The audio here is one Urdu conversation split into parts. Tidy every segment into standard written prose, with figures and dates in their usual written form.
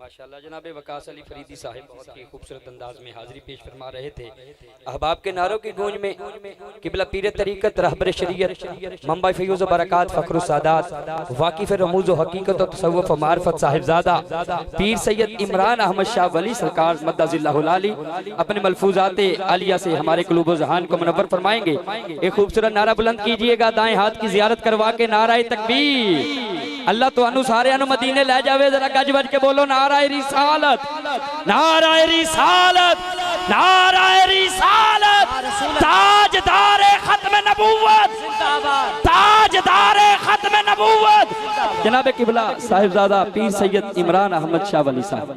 ماشاءاللہ جناب وقاص علی فریدی صاحب بہت ہی خوبصورت انداز میں حاضری پیش فرما رہے تھے۔ احباب کے نعروں کی گونج میں قبلہ پیر طریقت، رہبر شریعت، منبع فیوز و برکات، فخر السادات، واقف رموز و حقیقت و تصوف و معرفت صاحبزادہ پیر سید عمران احمد شاہ ولی سرکار مدد اللہ العالی اپنے ملفوظات عالیہ سے ہمارے قلوب و ذہان کو منور فرمائیں گے۔ ایک خوبصورت نعرہ بلند کیجئے گا، دائیں ہاتھ کی زیارت کروا کے نعرہ تکبیر۔ اللہ تو انو سارے انو مدینے لے جاوے، ذرا گج بج کے بولو نعرہ رسالت، نعرہ رسالت، نعرہ رسالت، تاجدار ختم نبوت، تاجدار ختم نبوت جناب قبلہ صاحبزادہ پیر سید عمران احمد شاہ ولی صاحب۔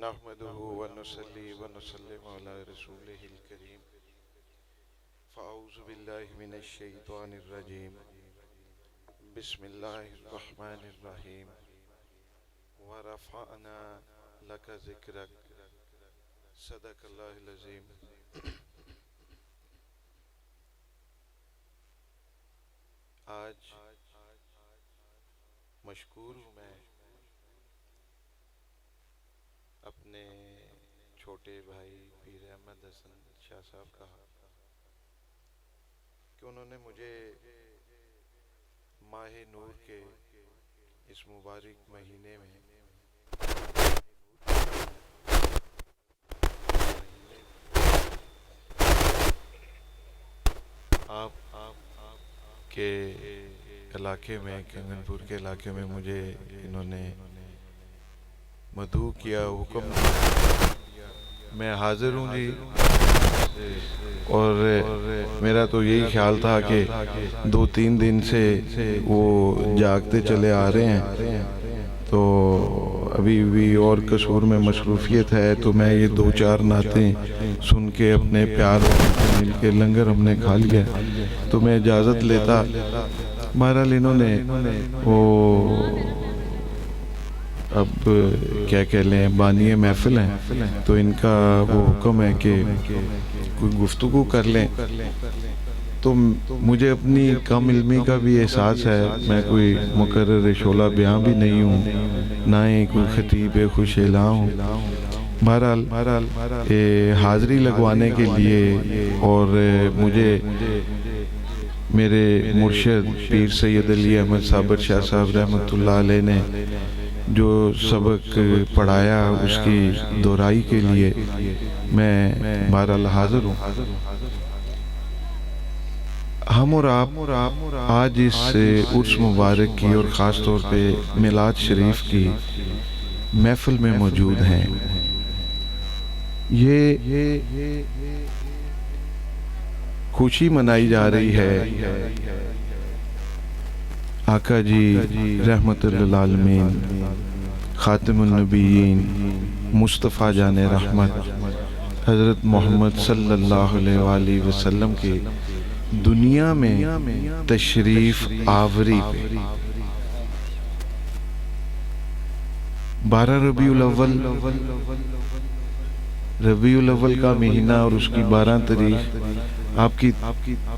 نحمدہ ونصلی ونسلم علی رسولہ الکریم، فاعوذ باللہ من الشیطان الرجیم، بسم اللہ الرحمن الرحیم، ورفعنا لک ذکرک، صدق اللہ العظیم۔ آج مشکور ہوں میں اپنے چھوٹے بھائی پیر احمد حسن شاہ صاحب کا کہ انہوں نے مجھے ماہ نور کے اس مبارک مہینے میں آپ کے علاقے میں، کنگن پور کے علاقے میں مجھے انہوں نے مدعو کیا، حکم دیا، میں حاضر ہوں جی۔ اور میرا تو یہی خیال تھا کہ 2-3 دن سے وہ جاگتے چلے آ رہے ہیں، تو ابھی بھی اور قصور میں مصروفیت ہے، تو میں یہ 2-4 نعتیں سن کے اپنے پیار مل کے لنگر ہم نے کھا لیا تو میں اجازت لیتا۔ بہرحال انہوں نے وہ اب کیا کہہ لیں بانی محفل ہیں، تو ان کا وہ حکم ہے کہ کوئی گفتگو کر لیں، تو مجھے اپنی کم علمی کا بھی احساس ہے، میں کوئی مقرر شعلہ بیاں بھی نہیں ہوں، نہ ہی کوئی خطیب خوش اعلاں ہوں۔ بہرحال حاضری لگوانے کے لیے اور مجھے میرے مرشد پیر سید علی احمد صابر شاہ صاحب رحمۃ اللہ علیہ نے جو سبق پڑھایا اس کی دہرائی کے لیے میں بہرحال حاضر ہوں۔ ہم اور آپ آج اس عرس مبارک کی اور خاص طور پہ میلاد شریف کی محفل میں موجود ہیں۔ یہ خوشی منائی جا رہی ہے آقا جی رحمت للعالمین خاتم النبیین مصطفیٰ جان رحمت حضرت محمد صلی اللہ علیہ وآلہ وسلم کے دنیا میں تشریف آوری پہ 12 ربیع الاول کا مہینہ اور اس کی 12 تاریخ آپ کی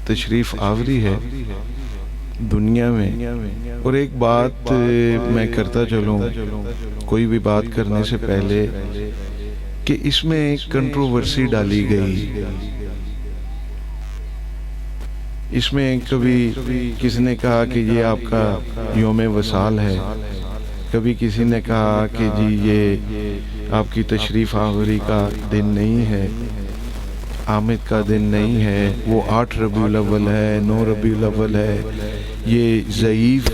تشریف آوری ہے دنیا میں۔ اور ایک بات میں کرتا چلوں کوئی بھی بات کرنے سے پہلے کہ اس میں ایک کنٹروورسی ڈالی گئی، اس میں کبھی کسی نے کہا کہ یہ آپ کا یوم وصال ہے، کبھی کسی نے کہا کہ جی یہ آپ کی تشریف آوری کا دن نہیں ہے، آمد کا دن نہیں ہے، وہ 8 ربیع الاول ہے، 9 ربیع الاول ہے، یہ ضعیف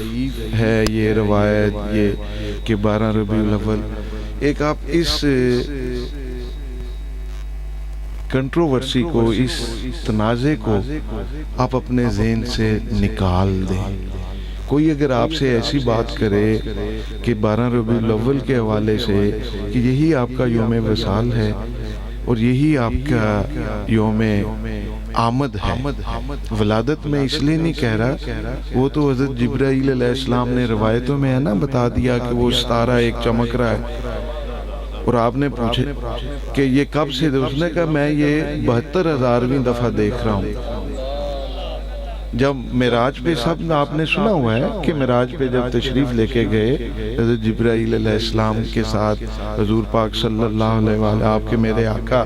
ہے یہ روایت یہ کہ 12 ربیع الاول۔ ایک آپ اس کنٹروورسی کو، اس تنازع کو آپ اپنے ذہن سے نکال دیں۔ کوئی اگر آپ سے ایسی بات کرے کہ 12 ربیع الاول کے حوالے سے کہ یہی آپ کا یوم وصال ہے اور یہی آپ کا یوم آمد ہے، ولادت میں اس لیے نہیں کہہ رہا، وہ تو حضرت جبرائیل علیہ السلام نے روایتوں میں ہے نا بتا دیا کہ وہ ستارہ ایک چمک رہا ہے، اور آپ نے پوچھے کہ یہ کب سے؟ اس نے کہا میں یہ 72,000ویں دفعہ دیکھ رہا ہوں۔ جب معراج پہ سب آپ نے سنا ہوا ہے کہ معراج پہ جب تشریف لے کے گئے حضرت جبرائیل علیہ السلام کے ساتھ حضور پاک صلی اللہ علیہ وآلہ آپ کے میرے آقا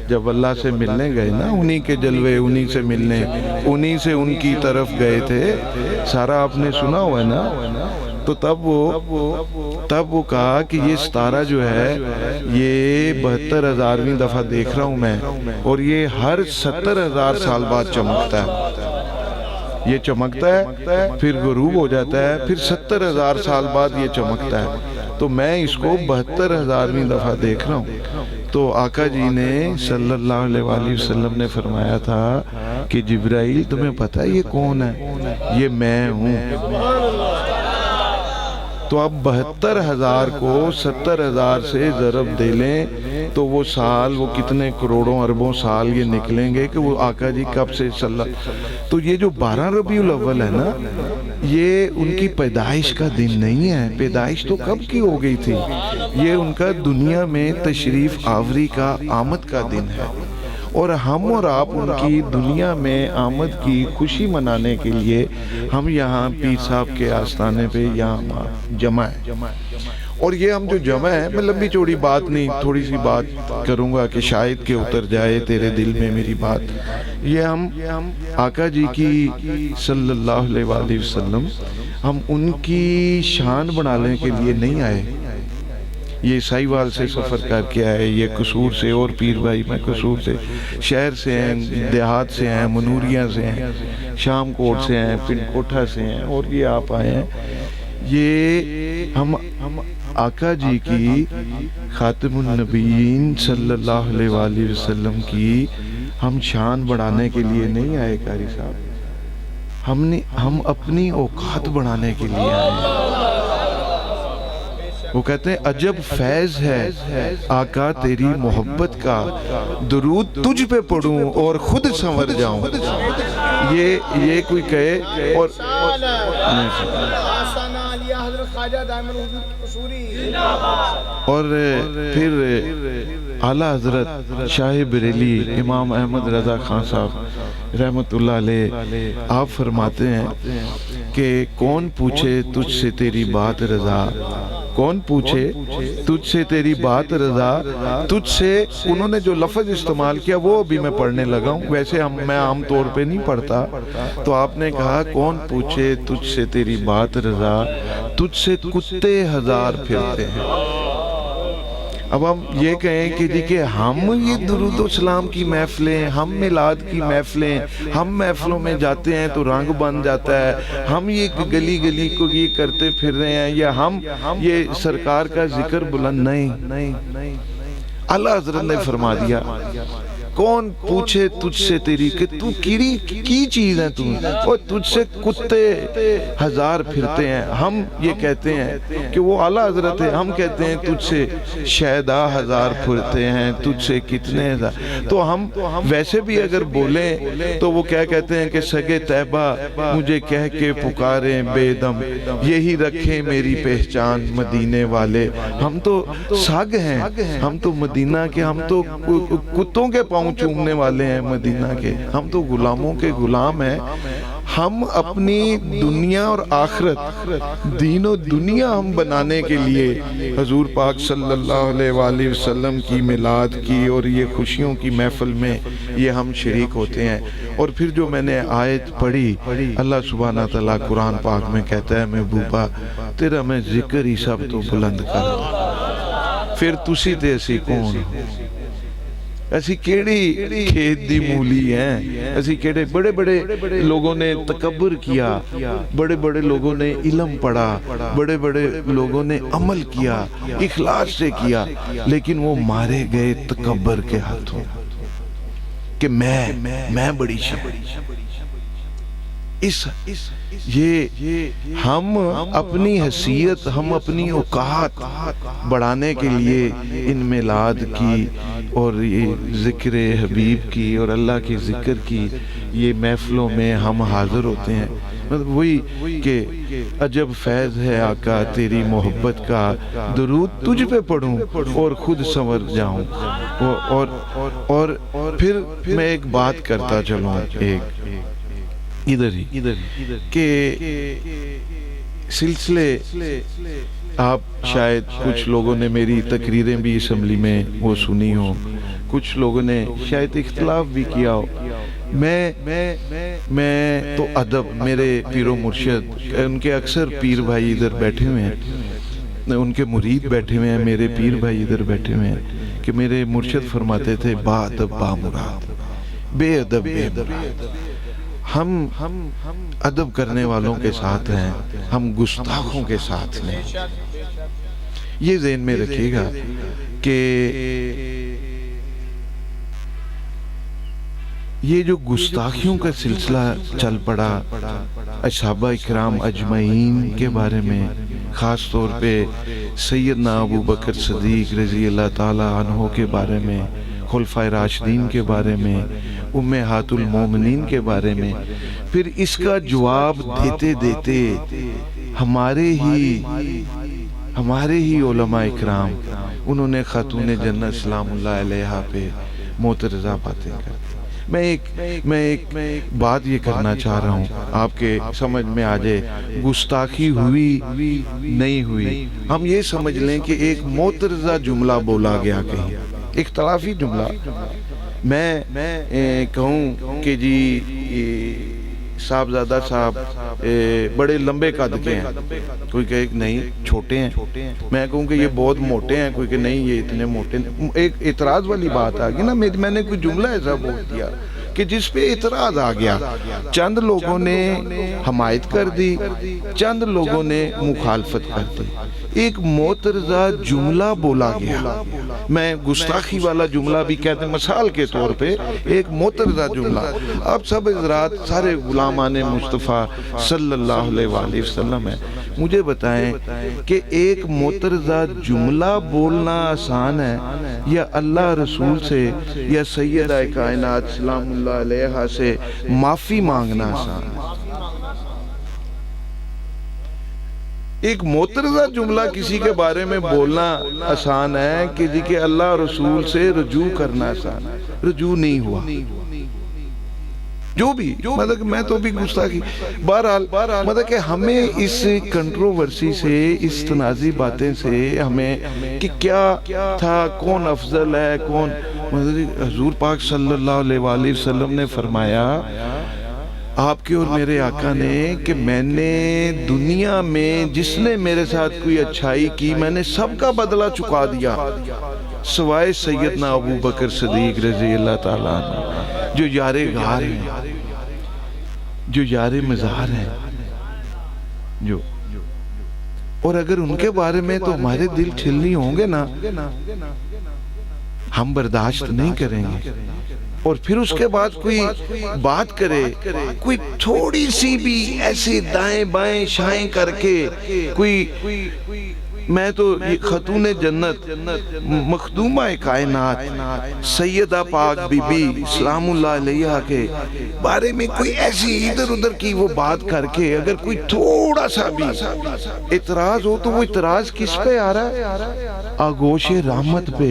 جب اللہ سے ملنے گئے نا، انہی کے جلوے، انہی سے ملنے، انہی سے ان کی طرف گئے تھے، سارا آپ نے سنا ہوا ہے نا۔ تو تب وہ کہا کہ یہ ستارہ جو ہے یہ 72,000ویں دفعہ دیکھ رہا ہوں میں، اور یہ ہر 70,000 سال بعد چمکتا ہے، یہ چمکتا ہے پھر غروب ہو جاتا ہے، پھر 70,000 سال بعد یہ چمکتا ہے، تو میں اس کو 72,000ویں دفعہ دیکھ رہا ہوں۔ تو آقا جی نے صلی اللہ علیہ وآلہ وسلم نے فرمایا تھا کہ جبرائیل تمہیں پتہ ہے یہ کون ہے؟ یہ میں ہوں۔ تو اب 72,000 کو 70,000 سے ضرب دے لیں تو وہ سال، وہ کتنے کروڑوں اربوں سال یہ نکلیں گے کہ وہ آقا جی کب سے تو یہ جو 12 ربیع الاول ہے نا، یہ ان کی پیدائش کا دن نہیں ہے، پیدائش تو کب کی ہو گئی تھی، یہ ان کا دنیا میں تشریف آوری کا آمد کا دن ہے، اور ہم اور آپ ان کی دنیا میں آمد کی خوشی منانے کے لیے ہم یہاں پیر صاحب کے آستانے پہ یہاں جمع ہیں، اور یہ ہم جو جمع ہیں، میں لمبی چوڑی بات نہیں، تھوڑی سی بات کروں گا کہ شاید کہ اتر جائے تیرے دل میں میری بات۔ یہ ہم آقا جی کی صلی اللہ علیہ وآلہ وسلم، ہم ان کی شان بڑھانے کے لیے نہیں آئے، یہ سائیوال سے سفر کر کے آئے، یہ قصور سے، اور پیر بھائی میں قصور سے، شہر سے ہیں، دیہات سے ہیں، منوریہ سے ہیں، شام کوٹ سے ہیں، پن کوٹھا سے ہیں، اور یہ آپ آئے ہیں۔ یہ ہم آقا جی کی خاتم النبیین صلی اللہ علیہ وآلہ وسلم کی ہم شان بڑھانے کے لیے نہیں آئے قاری صاحب، ہم اپنی اوقات بڑھانے کے لیے آئے ہیں۔ وہ کہتے ہیں عجب فیض ہے آقا تیری محبت کا، درود تجھ پہ پڑھوں اور خود سنور جاؤں۔ یہ کوئی کہے اور پھر اعلیٰ حضرت شاہ بریلی امام احمد رضا خان صاحب رحمت اللہ علیہ، آپ فرماتے ہیں کہ کون پوچھے تجھ سے تیری بات رضا، کون پوچھے تجھ سے تیری بات رضا، تجھ سے انہوں نے جو لفظ استعمال کیا وہ ابھی میں پڑھنے لگا ہوں، ویسے میں عام طور پہ نہیں پڑھتا، تو آپ نے کہا کون پوچھے تجھ سے تیری بات رضا، تجھ سے کتے ہزار پھرتے ہیں۔ اب ہم یہ کہیں کہ جی کہ ہم یہ درود و سلام کی محفلیں، ہم میلاد کی محفلیں، ہم محفلوں میں جاتے ہیں تو رنگ بن جاتا ہے، ہم یہ گلی گلی کو یہ کرتے پھر رہے ہیں، یا ہم یہ سرکار کا ذکر بلند نہیں۔ اعلیٰ حضرت نے فرما دیا کون پوچھے تجھ سے تیری، کہ تو کی چیز ہے تو، اور تجھ سے کتے ہزار پھرتے ہیں۔ ہم یہ کہتے ہیں کہ وہ اعلیٰ حضرت ہے، ہم کہتے ہیں تجھ سے شیدا ہزار پھرتے ہیں، تجھ سے کتنے ہزار۔ تو ہم ویسے بھی اگر بولیں تو وہ کیا کہتے ہیں کہ سگے طیبہ مجھے کہہ کے پکاریں بے دم، یہی رکھیں میری پہچان مدینے والے۔ ہم تو سگ ہیں، ہم تو مدینہ کے، ہم تو کتوں کے پاؤں چومنے والے ہیں مدینہ کے، ہم تو غلاموں کے غلام ہیں۔ ہم اپنی دنیا اور آخرت، دین و دنیا ہم بنانے کے لیے حضور پاک صلی اللہ علیہ وآلہ وسلم کی میلاد کی اور یہ خوشیوں کی محفل میں یہ ہم شریک ہوتے ہیں۔ اور پھر جو میں نے آیت پڑھی، اللہ سبحانہ تعالیٰ قرآن پاک میں کہتا ہے محبوبہ تیرا میں ذکر ہی سب تو بلند کر، پھر تسی تے اسی کون، ایسی کیڑی کھیت دی مولی ہیں، ایسی کیڑے بڑے بڑے لوگوں نے تکبر کیا، بڑے بڑے لوگوں نے علم پڑھا، بڑے بڑے لوگوں نے عمل کیا، اخلاص سے کیا، لیکن وہ مارے گئے تکبر کے ہاتھوں کہ میں بڑی شان۔ یہ ہم اپنی حیثیت، ہم اپنی اوقات بڑھانے کے لیے ان میلاد کی اور یہ ذکر حبیب کی اور اللہ کی ذکر کی یہ محفلوں میں ہم حاضر ہوتے ہیں۔ وہی کہ عجب فیض ہے آقا تیری محبت کا، درود تجھ پہ پڑھوں اور خود سنور جاؤں۔ اور پھر میں ایک بات کرتا چلوں، ادھر ہی کہ سلسلے آپ شاید کچھ لوگوں نے میری تقریریں بھی اسمبلی میں وہ سنی ہوں، کچھ لوگوں نے شاید اختلاف بھی کیا ہو. میں تو ادب، میرے پیر و مرشد، ان کے اکثر پیر بھائی ادھر بیٹھے ہوئے ہیں، ان کے مرید بیٹھے ہوئے ہیں، میرے پیر بھائی ادھر بیٹھے ہوئے ہیں، کہ میرے مرشد فرماتے تھے با ادب با مراد، بے ادب بے مراد. ہم ادب کرنے والوں کے ساتھ ہیں، ہم گستاخوں کے ساتھ نہیں. یہ ذہن میں رکھیے گا کہ یہ جو گستاخیوں کا سلسلہ چل پڑا اصحابہ اکرام اجمعین کے بارے میں، خاص طور پہ سیدنا ابو بکر صدیق رضی اللہ تعالی عنہ کے بارے میں، خلفائے راشدین کے بارے میں، امہات المومنین کے بارے میں، پھر اس کا جواب دیتے دیتے ہمارے ہی علماء اکرام، انہوں نے خاتون جنت سلام اللہ علیہا پہ معترضہ باتیں کر دی. میں ایک بات یہ کرنا چاہ رہا ہوں، آپ کے سمجھ میں آ جائے. گستاخی ہوئی نہیں ہوئی، ہم یہ سمجھ لیں کہ ایک معترضہ جملہ بولا گیا کہیں، اختلافی جملہ. میں کہوں کہ جی صاحبزادہ صاحب بڑے لمبے قد کے ہیں، کوئی کہے کہ نہیں چھوٹے ہیں. میں کہوں کہ یہ بہت موٹے ہیں، کوئی کہ نہیں یہ اتنے موٹے ہیں. ایک اعتراض والی بات آ گئی نا. میں نے کوئی جملہ ایسا بول دیا کہ جس پہ اعتراض آ گیا. چند لوگوں نے حمایت کر دی، چند لوگوں نے مخالفت کر دی. ایک معترضہ جملہ بولا گیا. میں گستاخی والا جملہ بھی کہتے ہیں مثال کے طور پہ، ایک معترضہ جملہ. اب سب حضرات سارے غلامان مصطفیٰ صلی اللہ علیہ وآلہ وسلم ہیں، مجھے بتائیں کہ ایک معترضہ جملہ بولنا آسان ہے یا اللہ رسول سے یا سیدہ کائنات سلام اللہ علیہا سے معافی مانگنا آسان ہے؟ ایک معترضہ جملہ کسی کے بارے میں بولنا آسان ہے کہ جی کہ اللہ رسول سے رجوع کرنا آسان ہے. رجوع نہیں ہوا. جو بھی مطلب میں تو بھی گستاخی. بہرحال مطلب کہ ہمیں اس کنٹروورسی سے، اس تنازعی باتیں سے ہمیں کہ کیا تھا، کون افضل ہے، کون مطلب حضور پاک صلی اللہ علیہ وآلہ وسلم نے فرمایا، آپ کے اور میرے آقا نے، کہ میں نے دنیا میں جس نے میرے ساتھ کوئی اچھائی کی میں نے سب کا بدلہ چکا دیا سوائے سیدنا ابو بکر صدیق رضی اللہ تعالیٰ عنہ، جو یار غار ہیں، جو یار مزار ہیں، جو اور اگر ان کے بارے میں تو ہمارے دل چھلنی ہوں گے نا، ہم برداشت نہیں کریں گے. اور پھر اس کے بعد کوئی بات کرے، کوئی تھوڑی سی بھی ایسے دائیں بائیں شائیں کر کے کوئی، میں تو خاتون جنت مخدومہ کائنات سیدہ پاک بی بی سلام اللہ علیہا کے بارے میں کوئی ایسی ادھر ادھر کی وہ بات کر کے اگر کوئی تھوڑا سا بھی اعتراض ہو تو وہ اعتراض کس پہ آ رہا ہے؟ آغوش رحمت پہ،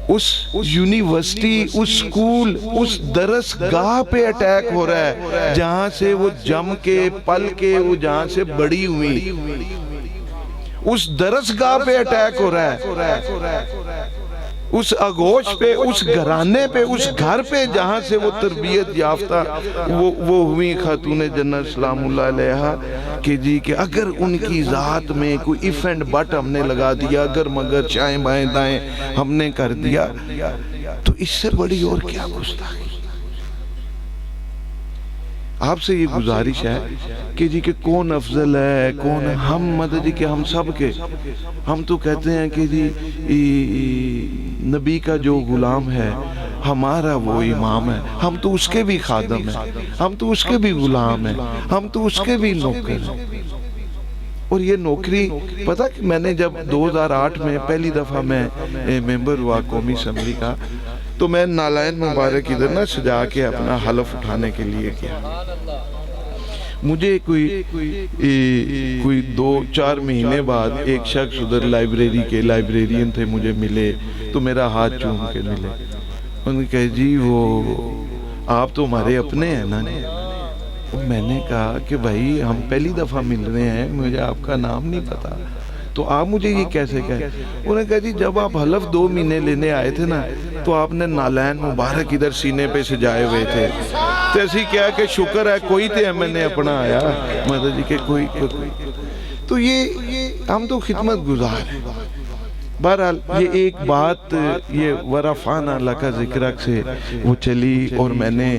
اس یونیورسٹی، اس سکول، اس درس گاہ پہ اٹیک ہو رہا ہے جہاں سے وہ جم کے پل کے وہ جہاں سے بڑی ہوئی. اس درس گاہ پہ اٹیک ہو رہا ہے، اس آغوش پہ، اس گھرانے پہ، اس گھر پہ جہاں سے وہ تربیت یافتہ وہ ہوئی خاتون جنت سلام اللہ علیہا، کہ جی کہ اگر ان کی ذات میں کوئی ایف اینڈ بٹ ہم نے لگا دیا، اگر مگر چائیں بائیں دائیں ہم نے کر دیا، تو اس سے بڑی اور کیا گستاخی. آپ سے یہ گزارش ہے کہ جی کہ کون افضل ہے، کون ہم مدد جی کہ ہم سب کے، ہم تو کہتے ہیں کہ جی نبی کا جو غلام ہے ہمارا وہ امام ہے، ہم تو اس کے بھی خادم ہیں، ہم تو اس کے بھی غلام ہیں، ہم تو اس کے بھی نوکر ہیں. اور یہ نوکری پتہ کہ میں نے جب 2008 میں پہلی دفعہ میں ممبر ہوا قومی اسمبلی کا، تو میں نالائن مبارک ادھر نہ سجا کے اپنا حلف اٹھانے کے لیے کیا. مجھے کوئی 2-4 مہینے بعد ایک شخص ادھر لائبریری کے لائبریرین تھے مجھے ملے، تو میرا ہاتھ چوم کے ملے. انہوں نے کہا جی وہ آپ تو ہمارے اپنے ہیں نا. میں نے کہا کہ بھائی ہم پہلی دفعہ مل رہے ہیں، مجھے آپ کا نام نہیں پتا، تو آپ مجھے یہ کیسے کہے؟ انہوں نے کہا جی جب آپ حلف 2 مہینے لینے آئے تھے نا تو آپ نے نالین مبارک ادھر سینے پہ سجائے ہوئے تھے، تو ایسی کیا کہ شکر ہے کوئی تھے میں نے اپنا آیا مدد جی کہ کوئی تو یہ ہم تو خدمت گزار ہیں۔ بہرحال یہ ایک بات یہ ورفعنا لک ذکرک سے وہ چلی اور میں نے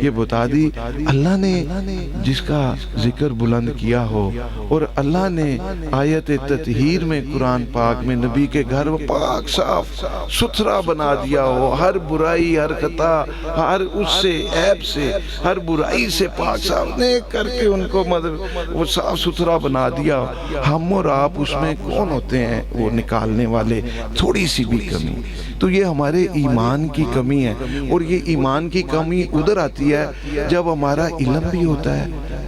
یہ بتا دی، اللہ نے جس کا ذکر بلند کیا ہو اور اللہ نے آیت تطہیر میں قرآن پاک میں نبی کے گھر پاک صاف ستھرا بنا دیا ہو، ہر برائی ہر خطا ہر اس سے عیب سے ہر برائی سے پاک صاف نے کر کے ان کو وہ صاف ستھرا بنا دیا، ہم اور آپ اس میں کون ہوتے ہیں وہ نکالنے والے؟ تھوڑی سی بھی کمی، تو یہ ہمارے ایمان کی کمی ہے، اور یہ ایمان کی کمی ادھر آتی ہے جب ہمارا علم بھی ہوتا ہے،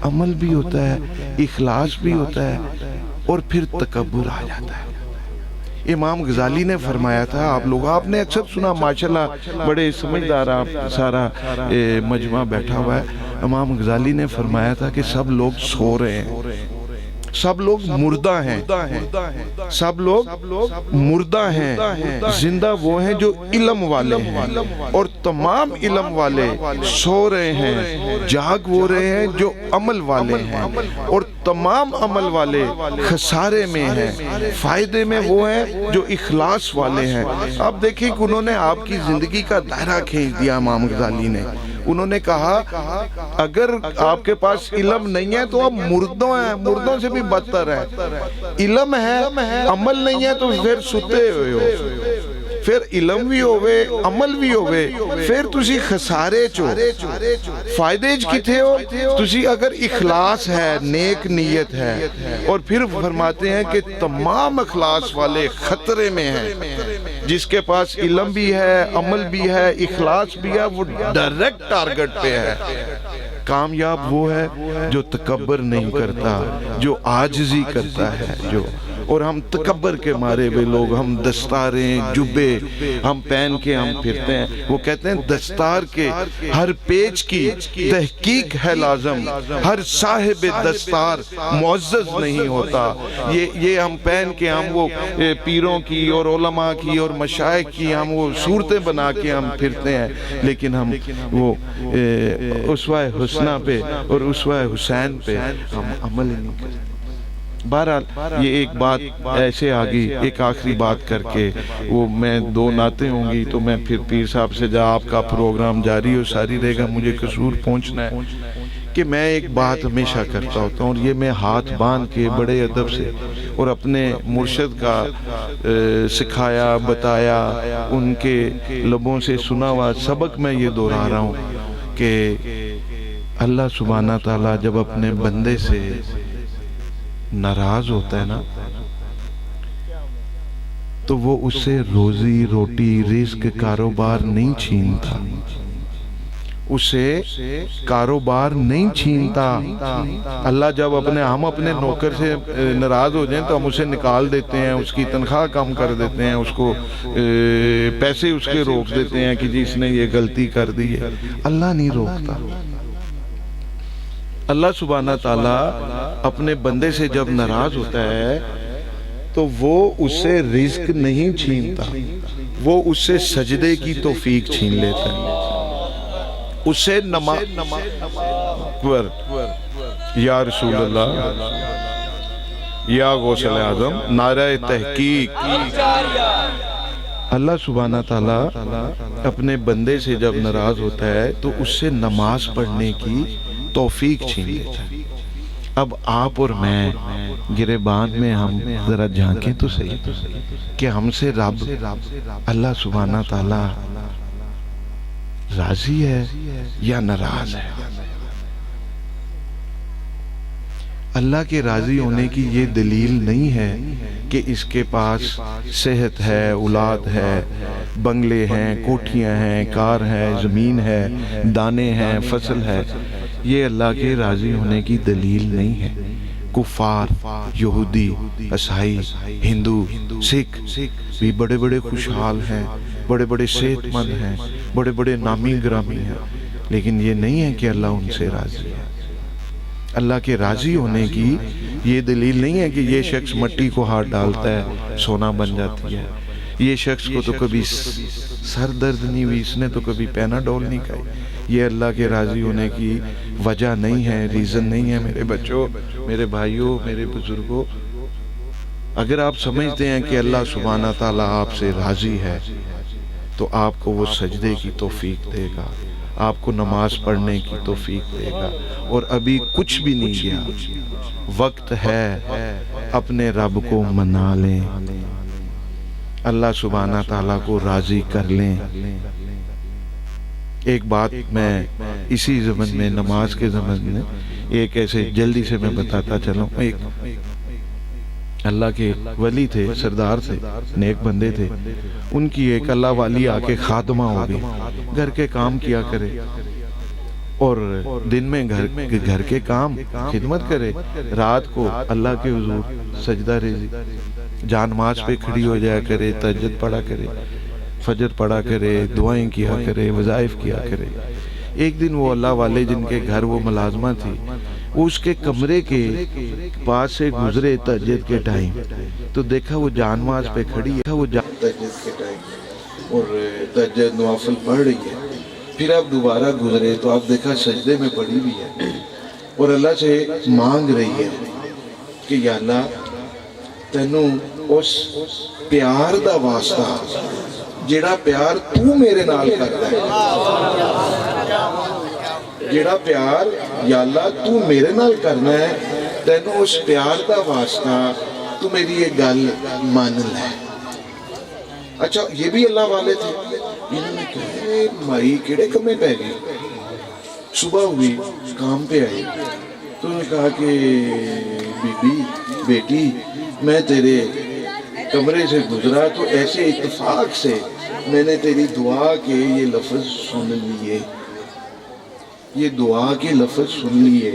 عمل بھی ہوتا ہے، اخلاص بھی ہوتا ہے، اور پھر تکبر آ جاتا ہے۔ امام غزالی نے فرمایا تھا، آپ نے اکثر سنا، ماشاءاللہ بڑے سمجھدار آپ سارا مجمع بیٹھا ہوا ہے، امام غزالی نے فرمایا تھا کہ سب لوگ سو رہے ہیں، سب لوگ مردہ ہیں، سب لوگ مردہ ہیں، زندہ وہ ہیں جو علم والے ہیں، اور تمام علم والے سو رہے ہیں، جاگ وہ رہے ہیں جو عمل والے ہیں، اور تمام عمل والے خسارے میں ہیں، فائدے میں وہ ہیں جو اخلاص والے ہیں۔ اب دیکھیں کہ انہوں نے آپ کی زندگی کا دائرہ کھینچ دیا امام غزالی نے، انہوں نے کہا اگر آپ کے پاس علم نہیں ہے تو آپ مردوں ہیں، مردوں سے بھی بدتر ہے، علم ہے عمل نہیں ہے تو پھر ستے ہوئے ہو، پھر علم بھی ہوئے عمل بھی ہوئے، پھر تسی خسارے چو فائدے کتے ہو، تسی اگر اخلاص ہے نیک نیت ہے، اور پھر فرماتے ہیں کہ تمام اخلاص والے خطرے میں ہیں، جس کے پاس علم بھی ہے عمل بھی ہے اخلاص بھی ہے وہ ڈائریکٹ ٹارگٹ پہ ہے۔ کامیاب وہ ہے جو تکبر نہیں کرتا، جو عاجزی کرتا ہے، اور ہم تکبر کے مارے ہوئے لوگ، ہم دستاریں جبے ہم پہن کے ہم پھرتے ہیں، وہ کہتے ہیں دستار کے ہر پیچ کی تحقیق ہے لازم، ہر صاحب دستار معزز نہیں ہوتا۔ یہ ہم پہن کے ہم وہ پیروں کی اور علماء کی اور مشائخ کی ہم وہ صورتیں بنا کے ہم پھرتے ہیں، لیکن ہم وہ اسوہ حسنہ پہ اور اسوہ حسین پہ ہم عمل نہیں کرتے۔ بہرحال یہ ایک بات ایسے آگئی، ایک آخری بات کر کے وہ میں 2 نعتیں ہوں گی تو میں پھر پیر صاحب سے جا آپ کا پروگرام جاری ہو ساری رہے گا، مجھے قصور پہنچنا ہے کہ میں ایک بات ہمیشہ کرتا ہوتا ہوں، اور یہ میں ہاتھ باندھ کے بڑے ادب سے اور اپنے مرشد کا سکھایا بتایا ان کے لبوں سے سنا ہوا سبق میں یہ دہرا رہا ہوں کہ اللہ سبحانہ تعالیٰ جب اپنے بندے سے ناراض ہوتا ہے نا تو وہ اس سے روزی روٹی رزق کاروبار نہیں چھینتا، اسے کاروبار نہیں چھینتا۔ اللہ جب ہم اپنے نوکر سے ناراض ہو جائیں تو ہم اسے نکال دیتے ہیں، اس کی تنخواہ کم کر دیتے ہیں، اس کو پیسے اس کے روک دیتے ہیں کہ جی اس نے یہ غلطی کر دی ہے۔ اللہ نہیں روکتا۔ اللہ سبحانہ تعالیٰ اپنے بندے سے جب ناراض ہوتا ہے تو وہ اس سے رزق نہیں چھینتا، وہ اس سے سجدے کی توفیق چھین لیتا ہے، اس سے یا رسول اللہ یا غوث اعظم نعرہ تحقیق۔ اللہ سبحانہ تعالیٰ اپنے بندے سے جب ناراض ہوتا ہے تو اس سے نماز پڑھنے کی توفیق چھین لیتا ہے۔ اب آپ اور میں گریبان میں ہم ذرا جھانکیں تو صحیح کہ ہم سے رب اللہ سبحانہ تعالیٰ راضی ہے یا ناراض ہے؟ اللہ کے راضی ہونے کی یہ دلیل نہیں ہے کہ اس کے پاس صحت ہے، اولاد ہے، بنگلے ہیں، کوٹھیاں ہیں، کار ہے، زمین ہے، دانے ہیں، فصل ہے۔ یہ اللہ کے راضی ہونے کی دلیل نہیں ہے۔ کفار، یہودی، عیسائی، ہندو، سکھ بھی بڑے بڑے خوشحال ہیں، بڑے بڑے صحت مند ہیں، بڑے بڑے نامی گرامی ہیں، لیکن یہ نہیں ہے کہ اللہ ان سے راضی ہے۔ اللہ کے راضی ہونے کی یہ دلیل نہیں ہے کہ یہ شخص مٹی کو ہاتھ ڈالتا ہے سونا بن جاتی ہے، یہ شخص کو تو کبھی سر درد نہیں ہوئی، اس نے تو کبھی پیناڈول نہیں کھائی. یہ اللہ کے راضی ہونے کی وجہ نہیں ہے، ریزن نہیں ہے. میرے بچوں، میرے بھائیوں، میرے بزرگوں، اگر آپ سمجھتے ہیں کہ اللہ سبحانہ تعالیٰ آپ سے راضی ہے تو آپ کو وہ سجدے کی توفیق دے گا، آپ کو نماز پڑھنے کی توفیق دے گا. اور ابھی کچھ بھی نہیں گیا، وقت ہے اپنے رب کو منا لیں، اللہ سبحانہ تعالیٰ کو راضی کر لیں. ایک بات میں اسی زمن میں، نماز کے زمن میں، ایک ایسے جلدی سے میں بتاتا چلوں. ایک اللہ کے ولی تھے، سردار تھے، نیک بندے تھے. ان کی ایک اللہ والی آ کے خادمہ ہو گئی، گھر کے کام کیا کرے اور دن میں گھر کے کام خدمت کرے، رات کو اللہ کے حضور سجدہ ریزی جان نماز پہ کھڑی ہو جایا کرے، تہجد پڑھا کرے، فجر پڑھا کرے، دعائیں کیا کرے، وظائف کیا کرے. ایک دن وہ اللہ والے جن کے گھر وہ ملازمہ تھی، وہ اس کے کمرے کے پاس سے گزرے تہجد کے ٹائم، تو دیکھا وہ جان نماز پہ کھڑی ہے، وہ تہجد کے ٹائم اور تہجد نوافل پڑھ رہی ہے. پھر آپ دوبارہ گزرے تو آپ دیکھا سجدے میں پڑی بھی ہے اور اللہ سے مانگ رہی ہے کہ یا اللہ تینوں اس پیار دا واسطہ جیڑا پیار تو میرے نال کرتا ہے، جیڑا پیار یا اللہ تو میرے نال کرنا ہے، تینوں اس پیار دا واسطہ تو میری یہ گل مان لے. اچھا یہ بھی اللہ والے تھے. انہوں نے کہا مائی کیڑے کمے پہ گئی. صبح ہوئی، کام پہ آئی تو انہوں نے کہا کہ بی بی بیٹی میں تیرے کمرے سے گزرا تو ایسے اتفاق سے میں نے تیری دعا کے یہ لفظ سن لیے، یہ دعا کے لفظ سن لیے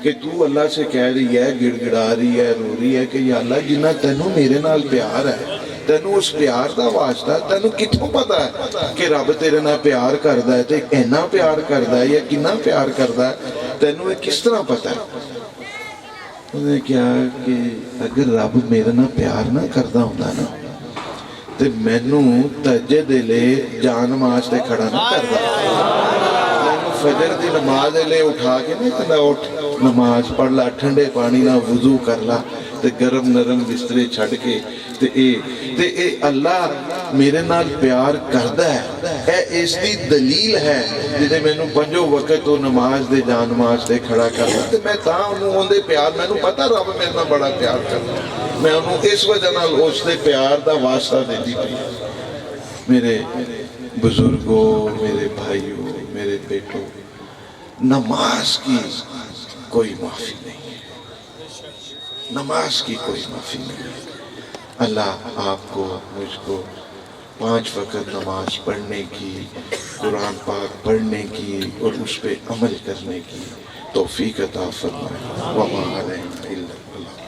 کہ تو اللہ سے کہہ رہی ہے، گڑ گڑا رہی ہے، رو رہی ہے کہ یا اللہ جنہ تینوں میرے نال پیار ہے، تینوں اس پیار دا واسطہ، تینوں کتوں پتا ہے کہ رب تیرے نال پیار کردا ہے تے اینا پیار کردا ہے یا کنا پیار کردا ہے، تینوں یہ کس طرح پتا ہے؟ انہوں نے کہا کہ اگر رب میرے نال پیار نہ کردا ہوندا نا تے مینوں تہجد لے جان نماز تے کھڑا نہ کردا، مینوں فجر دی نماز لے اٹھا کے نہیں کہندا اٹھ نماز پڑھ لا، ٹھنڈے پانی نہ وضو کر لا تے گرم نرم بسترے چھڑ کے تے اے اللہ میرے نال پیار کردا ہے. اے اس دی دلیل ہے جدے مینوں پنجو وقت تو نماز دے جان نماز تے کھڑا کردا تے میں تاں انہوں اون دے پیار مینوں پتہ رب میرے نال بڑا پیار کردا، میں انہوں اس وجہ نال اس دے پیار دا واسطہ دیتی پئی. میرے بزرگوں، میرے بھائیوں، میرے بیٹوں، نماز کی کوئی معافی نہیں ہے، نماز کی کوئی معافی نہیں ہے. اللہ آپ کو، مجھ کو 5 وقت نماز پڑھنے کی، قرآن پاک پڑھنے کی اور اس پہ عمل کرنے کی توفیق عطا فرمائے. وما علینا الا البلاغ.